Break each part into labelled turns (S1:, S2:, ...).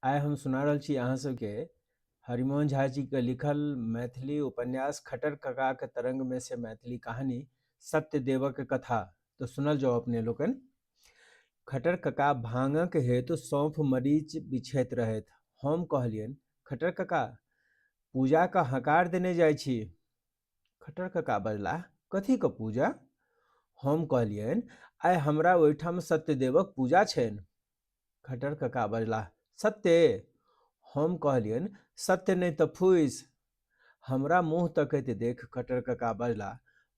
S1: आइ हम सुना रहल छी अहाँ सबके हरिमोहन झा जी के लिखल मैथिली उपन्यास खट्टर कका के तरंग में से मैथिली कहानी सत्यदेवक कथा। तो सुनल जाओ अपने लोकन। खट्टर कका भांगक हेतु सौंफ मरीच बिछैत रहैत। हम कहलियनि, खट्टर कका पूजा का हकार देने जाइ छी। खट्टर कका बजलाह, कथी के पूजा? हम कहलियनि, आइ हमरा ओहिठाम सत्यदेवक पूजा छनि। खट्टर कका बजलाह, सत्य? हम कहलियनि, सत्य नहीं तो फूसि। हमरा मुँह तकैत देख खट्टर कका बजलाह,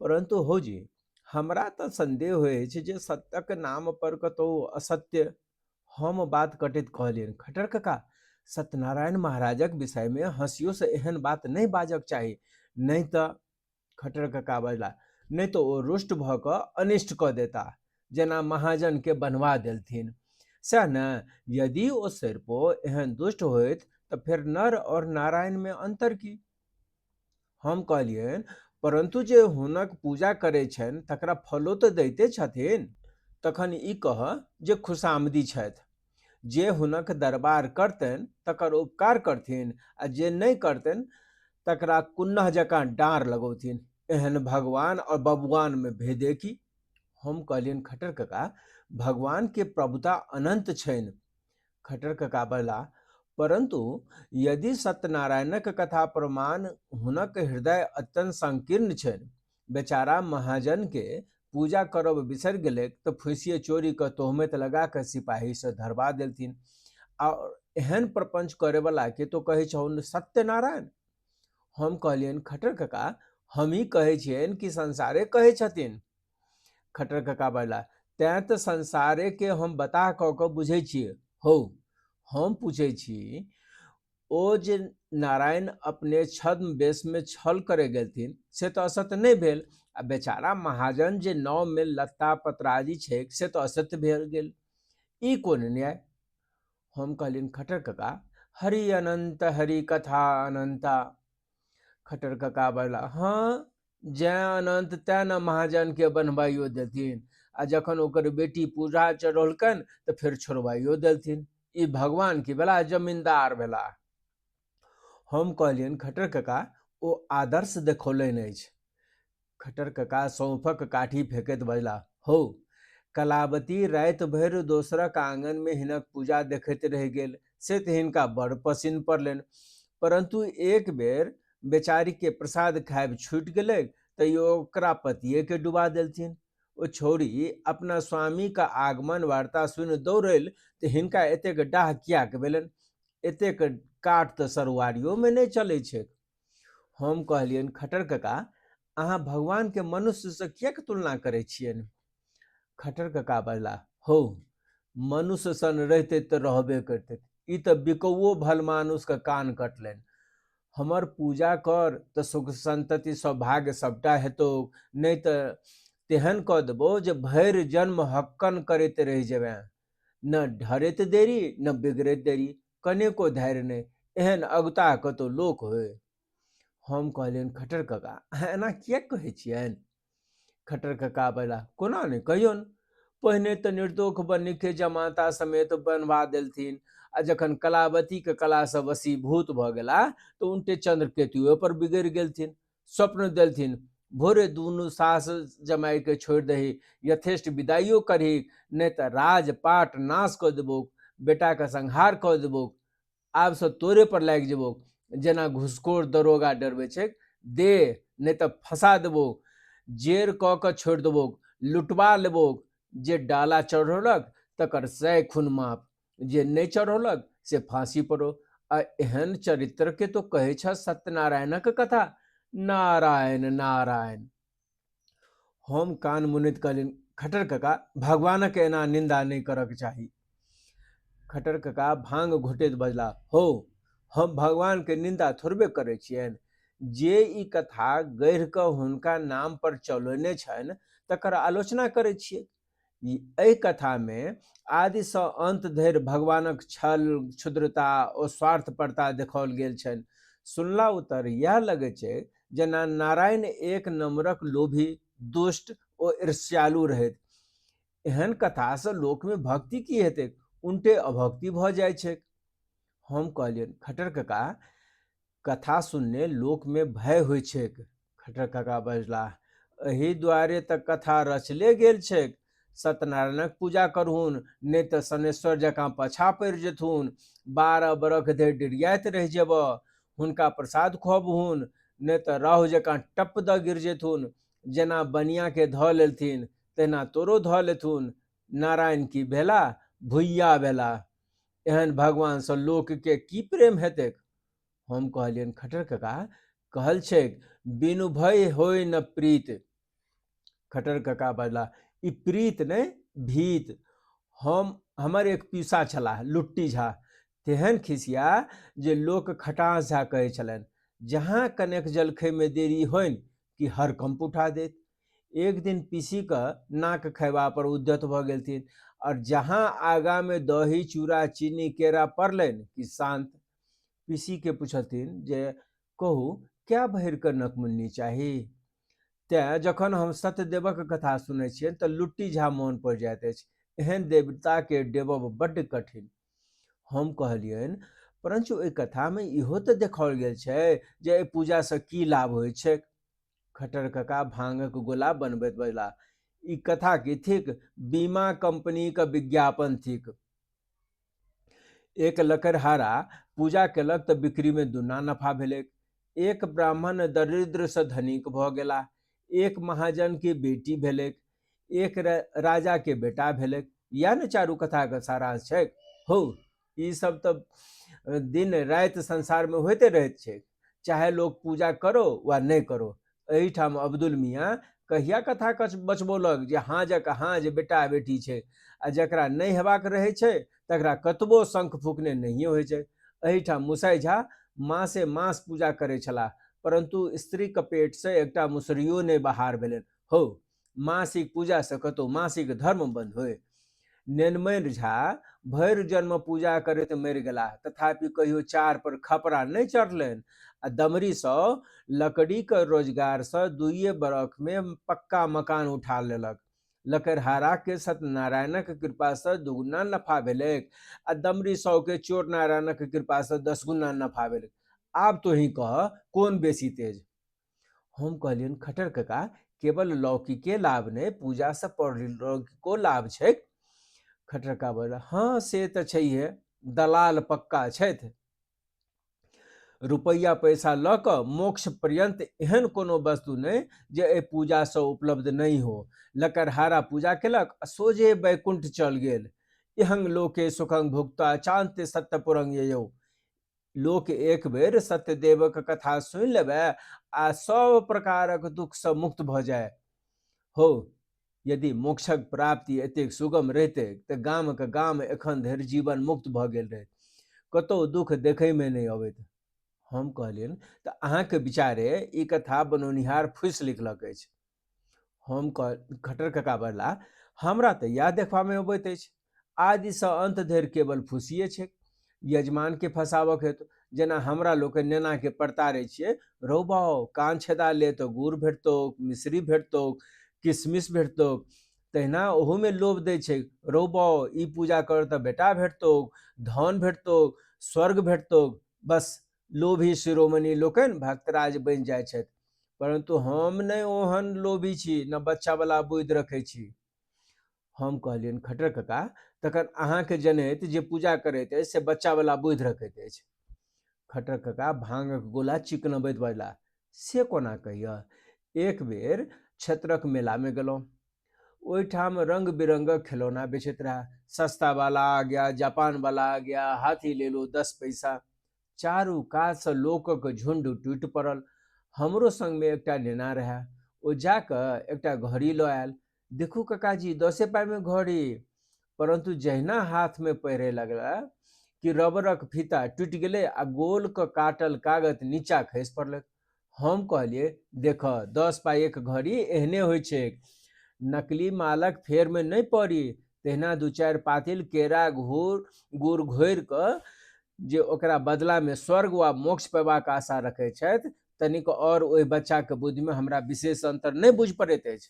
S1: परंतु हौजी हमरा तऽ संदेह होइत छै जे सत्यक नाम पर कतहु असत्य। हम बात कटैत कहलियनि, खट्टर कका सत्यनारायण महाराजक विषयमे हँसियो से एहन बात नहीं बाजक चाही, नहीं तऽ खट्टर कका बजला, नहीं तो ओ रुष्ट भऽ कऽ अनिष्ट कऽ देता, जेना महाजन के बनवा देलथिन। सएह ने, यदि ओ सरिपो एहन दुष्ट होइत तऽ फेर नर और नारायण में अंतर की? हम कहलियनि, परंतु जे हुनक पूजा करै छनि तकरा फलो तऽ दैते छथिन। तखन ई कह जे खुशामदी छथि। जे हुनक दरबार करतनि तकर उपकार करथिन, आ जे नहि करतनि तकरा कुन्नह जकाँ डाँर लगौथिन। एहन भगवान और बबुआन में भेदे की? हम कहलियनि, खट्टर कका भगवान के प्रभुता अनंत छनि। खट्टर कका बजला, परंतु यदि सत्यनारायणक कथा प्रमाण हुनक हृदय अत्यंत संकीर्ण छनि, बेचारा महाजन के पूजा करब बिसरि गेलै तऽ फुसिए चोरी के तोहमत लगा के सिपाही से धरबा देलथिन। और एहन प्रपंच करे वाला के तो कहे छहुन सत्यनारायण। हम कहलियनि, खट्टर कका हम ही कहे छियनि कि संसारे कहे छथिन? खट्टर कका बजला, तें तऽ संसारे के हम बता कऽ कऽ बुझै छियै। हौ हम पूछै छी, ओ जे नारायण अपने छद्म वेश में छल करे गेलथिन से तो असत्य नहीं भेल, आ बेचारा महाजन जे नाव में लत्ता पतराजी छैक से तो असत्य भेल गेल। ई कोन न्याय? हम कहलियनि, खट्टर कका हरि अनंत हरि कथा अनंता। खट्टर कका बजला, हाँ जै अनंत तै न महाजन के बनवाइयो देथिन, आ जखन ओकर बेटी पूजा चढ़ौलकनि तऽ फेर छोड़वाइयो देलथिन। ई भगवान की भेला, जमींदार भेला। हम कहलियनि, खट्टर कका ओ आदर्श देखौलनि अछि। खट्टर कका सौंफक काठी फेंकैत बजला, हौ कलावती राति भरि दोसरक आंगन में हिनक पूजा देखैत रहि गेल से तऽ हिनका बड़ पसिन पड़लनि, परंतु एक बेर बेचारी के प्रसाद खायब छूटि गेलै तैयो ओकरा पतिये के डुबा देलथिन। ओ छौड़ी अपना स्वामी का आगमन वार्ता सुनि दौड़ल तऽ हिनका एतेक डाह किया के भेलनि? एतेक काट तऽ सरुआरियो में नहीं चलै छै। हम कहलियनि, खट्टर कका अहाँ भगवान के मनुष्य से किएक तुलना करै छियनि? खट्टर कका बजला, हौ मनुष्य सन रहते तऽ रहबे करते, ई तऽ बिकौओ भल मानुष के कान कटलनि। हमर पूजा कर तऽ सुख संतति सौभाग्य सबटा हेतौ, नहीं तऽ तेहन कऽ देबो जे भरि जन्म हक्कन करैत रहि जेबे, न ढरैत देरी न बिगड़ैत देरी, कनेको धैर्य नहीं, एहन अगुता कतौ लोक होय। हम कहलियनि, खट्टर कका अहाँ एना किएक कहै छियनि? खट्टर कका बजला, कोना नहीं कहियौन, पहिने तऽ निर्दोष बन्नी के जमाता समेत बनवा देलथिन, आ जखन कलावती के कला से वशीभूत भऽ गेला तऽ उनटे चंद्रकेतुए पर बिगड़ि गेलथिन। स्वप्न देलथिन, भोरे दुनू सास जमाई के छोड़ि दही, यथेष्ट विदाइयो करही, नहीं तऽ राज पाट नाश कऽ देबो, बेटा के संहार कऽ देबो, आब से तोरे पर लागि जेबो, जेना घुसखोर दरोगा डरबै छै, दे नहीं तऽ फंसा देबो, जेर कऽ कऽ छोड़ि देबो, लुटवा लेबो, जे डाला चढ़ौलक तकर 100 खून माफ, जे नहीं चढ़ौलक से फांसी पड़ो। आ एहन चरित्र के तो कहे छ सत्यनारायणक कथा। नारायण नारायण। हम कान मुनित कहलियनि, खट्टर कका भगवानक एना निंदा नहीं करक चाही। खट्टर कका भांग घोटैत बजला, हौ हम भगवान के निंदा थोड़बे करै छियनि, जे ई कथा गढ़ि कऽ हुनका नाम पर चलौने छनि तकर आलोचना करै छियै। एहि कथा में आदि सँ अंत धरि भगवानक छल क्षुद्रता और स्वार्थपरता देखाओल गेल छनि। सुनला उतर इएह लगै छै जेना नारायण एक नम्रक लोभी, दुष्ट ओ ईर्ष्यालु रहैत। एहन कथा से लोक में भक्ति की हेतै, उल्टे अभक्ति भऽ जाइ छै। हम कहलियनि खट्टर काका, कथा सुनने लोक में भय होइ छैक। खट्टर काका बजलाह, एहि दुआरे तऽ कथा रचले गेल छैक। सत्यनारायणक पूजा करहुन, नहि तऽ शनेश्वर जकाँ पाछा पड़ि जेथुन, 12 बरख धरि डिरियाइत रहि जेबह। हुनका प्रसाद खुअबहुन, नहि तऽ राहु जकाँ टप दऽ गिर जेथुन। जेना बनिया के धऽ लेलथिन तेना तोरो धऽ लेथुन। नारायण की भेला, भुइया भेला। एहन भगवानसँ लोकके की प्रेम हेतैक? हम कहलियनि खट्टर काका, कहल छैक बिनु भय होय न प्रीत। खट्टर काका बजला, ई प्रीत नहि भीत। हमर एक पीसा छलाह लुट्टी झा, तेहन खिसिया जे लोक खटास झा कहै छलनि। जहाँ कनेक जलखैमे देरी होनि कि हरकंप उठा देत। एक दिन पीसी कऽ नाक खयबा पर उद्यत भऽ गेलथिन, और जहाँ आगा में दही चूड़ा चीनी केरा पड़लनि कि शांत। पीसी के पूछथिन जे कहू क्या भरि कऽ नकमुन्नी चाही? तेँ जखन हम सत्यदेवक कथा सुनै छियनि तऽ लुट्टी झा मोन पड़ि जाइत अछि। एहन देवताके डेबब बड्ड कठिन। हम कहलियनि परंतु एहि कथामे इहो तऽ देखाओल गेल छै जे एहि पूजासँ की लाभ होइ छै। खट्टर काका भांगक गोला बनबैत बजला, ई कथा की थिक, बीमा कंपनी का विज्ञापन थिक। एक लकड़हारा पूजा केलक तऽ बिक्री में दुना नफा भेलैक। एक ब्राह्मण दरिद्र से धनिक भऽ गेला। एक महाजन की बेटी भेलैक। एक राजा के बेटा भेलैक। या ने चारू कथा के सारांश छै। हो, ई सब तऽ दिन राति संसार में होते रहैत छै, चाहे लोग पूजा करो वा नहीं करो। एहिठाम अब्दुल मियाँ कहिया कथा बचबौलक जे हाजक हाज बेटा बेटी छै, आ जकरा नहीं हेबाक रहै छै तकरा कतबो शंख फूकने नहिए होइ छै। एहिठाम मुसाई झा मासे मास पूजा करै छलाह, परंतु स्त्री के पेट से एकटा मुसरियो नहि बाहर भेलनि। हो, मासिक पूजा से कतौ मासिक धर्म बंद होय। नेनमैर झा भरि जन्म पूजा करैत मरि गेलाह, तथापि कहियो चार पर खपरा नहीं चढ़लनि। आ दमरी सँ लकड़ी के रोजगार से 2 बरख में पक्का मकान उठा लेलक। लकड़हारा के सत्यनारायणक कृपा से दुगुना नफा भेलैक, आ दमरी सौ के चोर नारायणक कृपा से 10 गुना नफा भेलैक। आब तो ही कह कोन बेसी तेज? हम कहलियनि खट्टर काका, केवल लौकिके लाभ नहीं, पूजा से परलौकिको लाभ छै। खट्टर काका बोला, हाँ से तऽ छैहे, दलाल पक्का छथि। रुपैया पैसा लऽ कऽ मोक्ष पर्यंत एहन कोनो वस्तु नहीं जे एहि पूजा से उपलब्ध नहीं हो। लकड़हारा पूजा केलक आ सोझे बैकुंठ चल गेल। इहंग लोके सुखंग भुक्ता चान्ते सत्यपुरंग ययौ। लोक एक बेर सत्यदेवक कथा सुनि लेबै आ सब प्रकारक दुख से मुक्त भऽ जाय। हो, यदि मोक्षक प्राप्ति एतेक सुगम रहितै तऽ गामक गाम एखन धरि जीवन मुक्त भऽ गेल रहैत, कतौ दुख देखैमे नहि अबैत। हम कहलियनि तऽ अहाँके विचारे ई कथा बनौनिहार फुसि लिखलक अछि। हम खट्टर काका बजला, हमरा तऽ इएह देखबामे अबैत अछि। आदिसँ अंत धरि केवल फुसिए छै, यजमान के फंसावक हेतु। जेना हमरा लोक नेना के परतारै छियै, रौ बाउ कान छेदा ले तऽ गुड़ भेटतौ, मिश्री भेटतौ, किशमिश भेटतौ। तहिना ओहूमे लोभ दै छै, रौ बाउ ई पूजा कर तऽ बेटा भेटतौ, धन भेटतौ, स्वर्ग भेटतौ। बस लोभी शिरोमणि लोकनि भक्तराज बनि जाइ छथि। परंतु हम नहि ओहन लोभी छी, न बच्चावला बुद्धि रखै छी। हम कहलियनि खट्टर काका, तखन अहाँके जनैत जे पूजा करैत अछि से बच्चावला बुद्धि रखैत अछि। खट्टर काका भांगक गोला चिकनबैत बजला, से कोना कहियऽ? एक बेर क्षेत्रक मेला में गेलहुँ। ओहिठाम रंग बिरंगक खिलौना बेचैत रहा। सस्ता वाला आ गया, जापान वाला आ गया, हाथी ले लो 10 पैसा। चारू कात से लोकक झुंड टूटि पड़ल। हमरो संग में एकटा नेना रहे, ओ जाकऽ एकटा घड़ी लऽ आयल। देखू काकाजी 10 पाई में घड़ी। परंतु जहिना हाथ में पहिरे लगला कि रबरक फीता टूटि गेलै आ गोल के काटल कागज नीचा खसि पड़लक। हम कहलिए देख 10 पाइक घड़ी एहने होइ छै, नकली मालक फेर में नहीं पड़ी। तहिना 2-4 पातिल केरा गुड़ घोरि कऽ जे ओकरा बदला में स्वर्ग वा मोक्ष पेबाक आशा रखै छथि, तनिक और ओहि बच्चा के बुद्धि में हमरा विशेष अंतर नहीं बुझि पड़ैत अछि।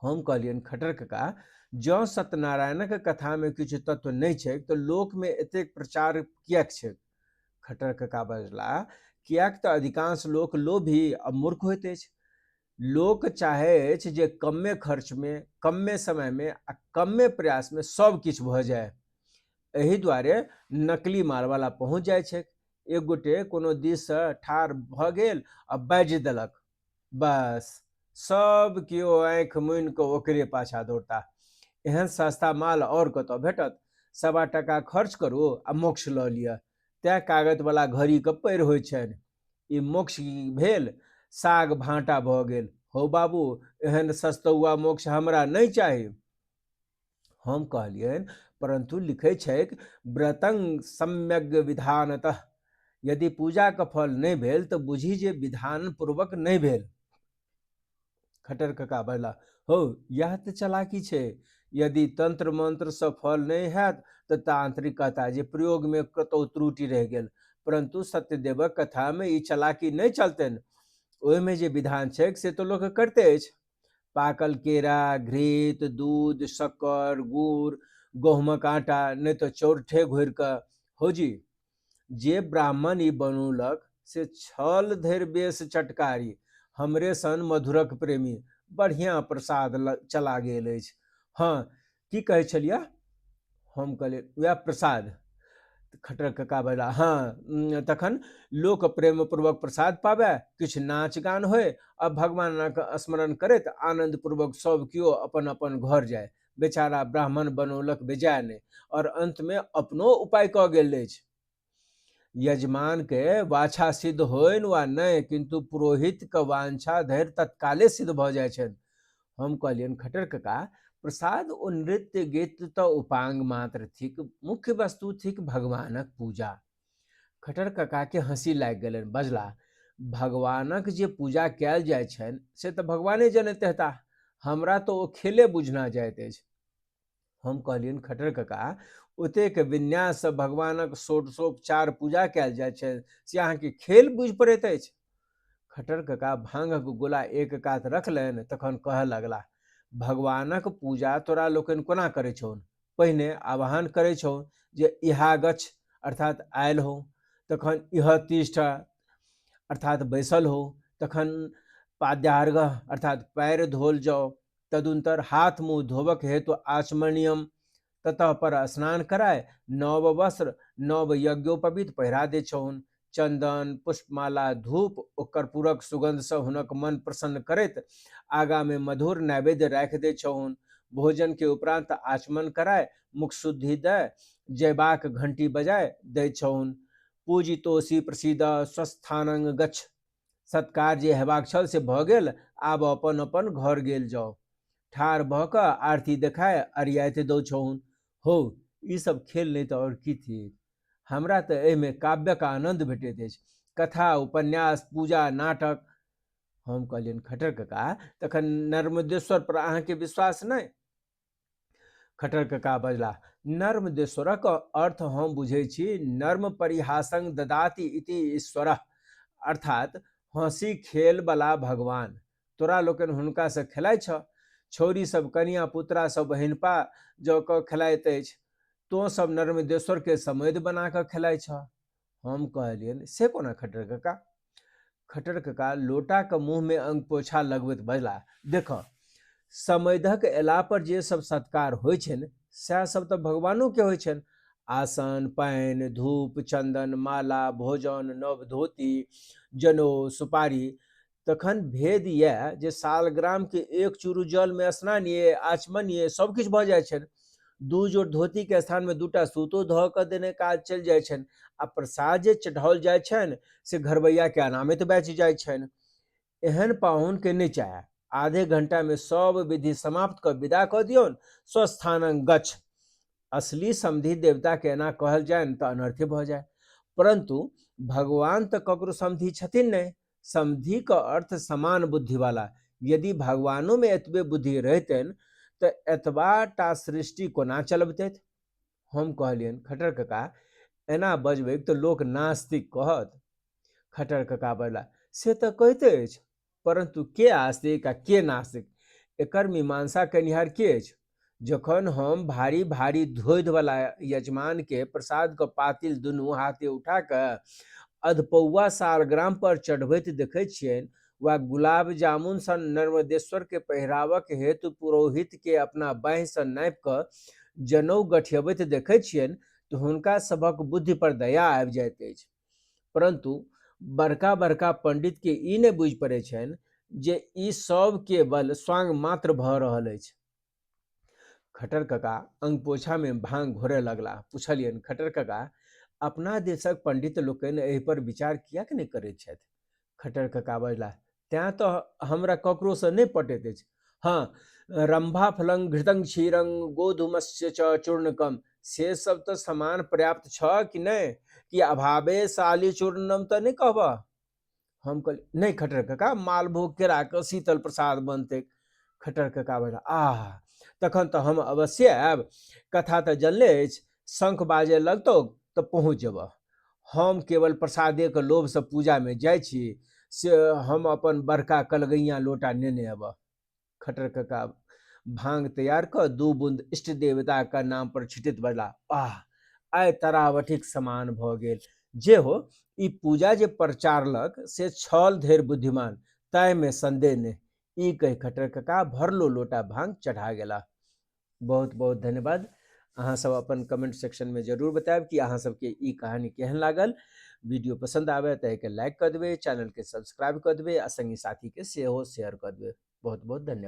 S1: हम कहलियनि खट्टर काका, जँ सत्यनारायणक कथा में किछु तत्व नहीं छै तो लोक में एतेक प्रचार किएक छै? खट्टर कका बजला, किएक तऽ अधिकांश लोक लोभी आ मूर्ख होइत अछि। लोक चाहै अछि जे कम्मे खर्च में, कम्मे समय में आ कम्मे प्रयास में सब किछु भऽ जाय। एहि दुआरे नकली मालवाला पहुँच जाइ छै। एक गोटे कोनो दिससँ ठाढ़ भऽ गेल आ बाजि देलक, बस सब केओ आँखि मुनि कऽ ओकरे पाछा दौड़ता। एहन सस्ता माल और कतऽ भेटत? 1.25 खर्च करू आ मोक्ष लऽ लिअ। तैं कागतवला घड़ीके पैर होइ छनि। ई मोक्ष भेल, साग भाँटा भऽ गेल। हौ बाबू, एहन सस्तौआ मोक्ष हमरा नहि चाही। हम कहलियनि, परंतु लिखै छैक व्रतं सम्यग विधानतः। यदि पूजाके फल नहीं भेल तऽ बुझी जे विधान पूर्वक नहीं भेल। खट्टर कका बजला, हौ यह तऽ चलाकी छै। यदि तंत्र मंत्र से फल नहीं हैत तऽ तांत्रिक कहता जे प्रयोग में कतौ त्रुटि रह गेल, परंतु सत्यदेवक कथा में ई चलाकी नहीं चलतनि। ओहिमे जे विधान छै से तो लोक करते अछि। पाकल केरा, घृत, दूध, शक्कर, गुड़, गहूमक आटा, नहीं तो चौरठे घोरि कऽ। हौजी, जे ब्राह्मण ई बनौलक से छल धरि बेस चटकारी। हमरे सन मधुरक प्रेमी। बढ़िया प्रसाद चला गेल अछि। हाँ, की कहै छलियै? हम कहलियै वएह प्रसाद। खट्टर कका बजला, हाँ, तखन लोक प्रेम पूर्वक प्रसाद पाबै, किछु नाच गान होय आ भगवानक स्मरण करैत आनंद पूर्वक सब केओ अपन अपन घर जाय। बेचारा ब्राह्मण बनौलक बेजाय नहीं, और अंत में अपनो उपाय कऽ गेल अछि। यजमान के वाछा सिद्ध होइन वा नहीं, किंतु पुरोहित के वांछा धरि तत्काले सिद्ध भऽ जाइ छनि। हम कहलियनि, खट्टर कका, प्रसाद ओ नृत्य गीत तऽ उपांग मात्र थिक, मुख्य वस्तु थिक भगवानक पूजा। खट्टर कका के हंसी लागि गेलनि। बजला, भगवानक जे पूजा कयल जाइ छनि से तऽ भगवाने जनैत हेता, हमरा तऽ ओ खेले बुझना जाइत अछि। हम कहलियनि, खट्टर कका, ओतेक विन्यास से भगवानक षोडशोपचार पूजा कयल जाइ छै से अहाँके खेल बुझि पड़ैत अछि? खट्टर कका भांगक गोला एक कात रखलनि, तखन कहऽ लगला, भगवानक पूजा तोरा लोकनि कोना करै छौन? पहिने आवाहन करै छौ जे इहा गच्छ अर्थात आयल हो, तखन इह तिष्ठ अर्थात बैसल हो, तखन पाद्यार्घ अर्थात पैर धोल जाओ, तदुनतर हाथ मुंह धोबक हेतु आचमनियम, ततः पर स्नान कराय, नव वस्त्र नव यज्ञोपवीत पहिरा दे छहुन, चंदन पुष्पमाला धूप ओ कर्पूरक सुगंध से हुनक मन प्रसन्न करैत आगा में मधुर नैवेद्य राखि दे छहुन। भोजन के उपरांत आचमन कराय, मुख शुद्धि दय, जयबाक घंटी बजाय दे छहुन। पूजितोषी प्रसिद्ध स्वस्थानं गच्छ। सत्कार जे हेबाक छल से भऽ गेल, आब अपन अपन घर गेल जाओ। ठाढ़ भऽ कऽ आरती देखाय अरियाइत दो छहुन। हो, ई सब खेल नहीं तऽ और की थिक? हमरा तऽ एहिमे काव्यक आनंद भेटैत अछि, कथा उपन्यास पूजा नाटक। हम कहलियनि, खट्टर कका, तखन नर्मदेश्वर पर अहाँके विश्वास नहि? खट्टर कका बजला, नर्मदेश्वरक अर्थ हम बुझै छी नर्म परिहासं ददाति इति ईश्वरः, अर्थात हंसी खेल बला भगवान। तोरा लोकनि हुनका से खेलाइ छ। छौरी सब कनिया पुत्रा सब बहिनपा जऽ कऽ खेलाइत अछि, तो सब नर्मदेश्वर के समैध बना कऽ खेलाइ छ। हम कहलियनि, से कोना खट्टर कका? खट्टर कका लोटा के मुंह में अंग पोछा लगबैत बजला, देख, समैधक एला पर जे सब सत्कार होइ छनि सएह सब तऽ भगवानो के होइ छनि। आसन, पानि, धूप, चंदन, माला, भोजन, नव धोती, जनेऊ, सुपारी। तखन भेद यह जे सालग्राम के एक चूरू जल में स्नानिए आचमनिए सब किछु भऽ जाइ छनि। दू जोड़ धोती के स्थान में दूटा सूतो धऽ कऽ देने काज चलि जाइ छनि। आ प्रसाद जे चढ़ाओल जाइ छनि से घरबैया के अनामित बाचि जाइ छनि। एहन पाहुन के नहि चाहे, आधे घंटा में सब विधि समाप्त कऽ विदा कऽ दियौन, स्वस्थानं गच्छ। असली समधि देवता के एना कहल जाय तऽ अनर्थे भऽ जाय, परंतु भगवान तऽ ककरो समधि छथिन नहि। समधि का अर्थ समान बुद्धि वाला। यदि भगवानो में एतबे बुद्धि रहतनि तऽ एतबाटा सृष्टि कोना चलबतथि? हम कहलियनि, खट्टर कका, एना बजबै तऽ लोक नास्तिक कहत। खट्टर कका बजला, से तऽ कहिते अछि, परंतु के आस्तिक आ के नास्तिक एकर मीमांसा कनिहार के अछि? जखन हम भारी भारी धोध वाला यजमान के प्रसाद के पातिल दुनू हाथे उठा कऽ अधपौआ सालग्राम पर चढ़बैत देखै छियनि, वा गुलाब जामुन सन नर्मदेश्वर के पहिरावक हेतु पुरोहित के अपना बाँहि सँ नापि कऽ जनउ गठियबैत देखै छियनि, तऽ हुनका सभक बुद्धि पर दया आबि जाइत अछि। परंतु बड़का बड़का पंडित के ई नहि बुझि पड़ै छनि जे ई सब केवल स्वांग मात्र भऽ रहल अछि। खटर कका अंगपोछा में भांग घोरय लगला। पूछलियनि, खटर कका, अपना देशक पंडित लोकनि एहि पर विचार किएक नहि करैत छथि? खटर कका बजला, तें तऽ हमरा ककरो से नहि पटैत अछि। हाँ, रंभा फलं घृतं क्षीरं गोधूमस्य च चूर्णकम, से सब तऽ समान पर्याप्त छ कि नहीं, कि अभावे साली चूर्णम तऽ नहीं कहबह? हम कहली, नहीं खटर कका, मालभोग केरा के शीतल प्रसाद बनते। खटर कका बजला, आह, तखन तऽ हम अवश्य आयब। कथा तऽ जनले अछि, शंख बाजे लगतौ तऽ पहुँच जेबह। हम केवल प्रसादे के लोभ से पूजा में जाइ छी, से हम अपन बड़का कलगैया लोटा नेने अबह। खटर कका भांग तैयार कर 2 बूंद इष्ट देवता का नाम पर छिटित बजला, आह, आइ तरावठिक समान भऽ गेल। जे हो, ई पूजा जे प्रचारलक से छल धैर्य बुद्धिमान, ताहि में संदेह नहीं। ई कहि खटर कका भरलो लोटा भांग चढ़ा गेला। बहुत बहुत धन्यवाद। अहाँ सब अपन कमेंट सेक्शन में जरूर बतायब कि अहाँ सबके ई कहानी केहन लागल। वीडियो पसंद आवे तऽ एके लाइक कऽ देबै, चैनल के सब्सक्राइब कऽ देबै आ संगी साथी के सेहो शेयर कऽ देबै। बहुत बहुत धन्यवाद।